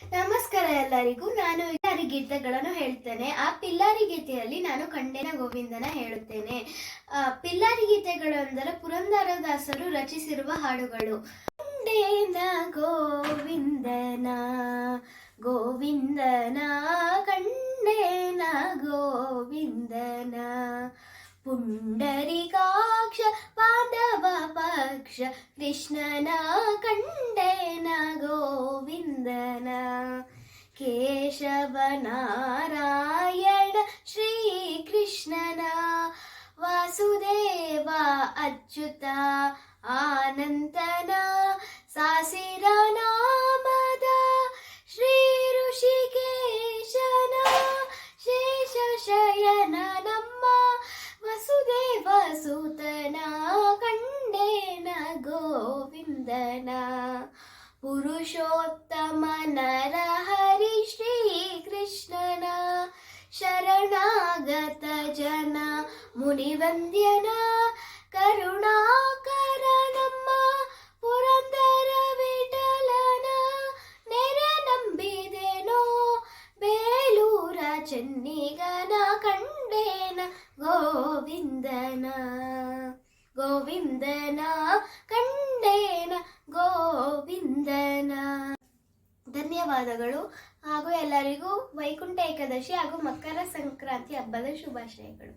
ನಮಸ್ಕಾರ ಎಲ್ಲರಿಗೂ. ನಾನು ಪಿಲ್ಲಾರಿ ಗೀತೆಗಳನ್ನು ಹೇಳ್ತೇನೆ. ಆ ಪಿಲ್ಲಾರಿ ಗೀತೆಯಲ್ಲಿ ನಾನು ಕಂಡೇನ ಗೋವಿಂದನ ಹೇಳುತ್ತೇನೆ. ಪಿಲ್ಲಾರಿ ಗೀತೆಗಳು ಅಂದರೆ ಪುರಂದರದಾಸರು ರಚಿಸಿರುವ ಹಾಡುಗಳು. ಕಂಡೇನ ಗೋವಿಂದನ ಗೋವಿಂದನ ಕಂಡೇನ ಗೋವಿಂದನ ಪುಂಡರಿಕಾಕ್ಷ ಪಾಂಡವ ಪಕ್ಷ ಕೃಷ್ಣನ ಕಂಡೇನ ಗೋವಿಂದನ ಕೇಶವ ನಾರಾಯಣ ಶ್ರೀಕೃಷ್ಣನ ವಾಸುದೇವ ಅಚ್ಯುತ ಆನಂದನ ಸಾಸಿರ ನಾಮದ ಶ್ರೀ ಋಷಿಕೇಶನ ಶೇಷ ಶಯನ ನಮ್ಮ ವಸುದೇವ ಸುತನ ಕಂಡೇನ ಗೋವಿಂದನ ಪುರುಷೋತ್ತಮ ನರಹರಿ ಶ್ರೀಕೃಷ್ಣನ ಶರಣಾಗತ ಜನ ಮುನಿವಂದ್ಯನ ಕರುಣಾಕರ ನಮ್ಮ ಪುರಂದರ ವಿಠಲನ ನೆರೆ ನಂಬಿದೆನೋ ಬೇಲೂರ ಚೆನ್ನಿಗನ ಕಂಡೇನ ಗೋವಿಂದನ ಗೋವಿಂದನ ಕಂಡೇನ ಗೋವಿಂದನ. ಧನ್ಯವಾದಗಳು ಹಾಗೂ ಎಲ್ಲರಿಗೂ ವೈಕುಂಠ ಏಕಾದಶಿ ಹಾಗೂ ಮಕರ ಸಂಕ್ರಾಂತಿ ಹಬ್ಬದ ಶುಭಾಶಯಗಳು.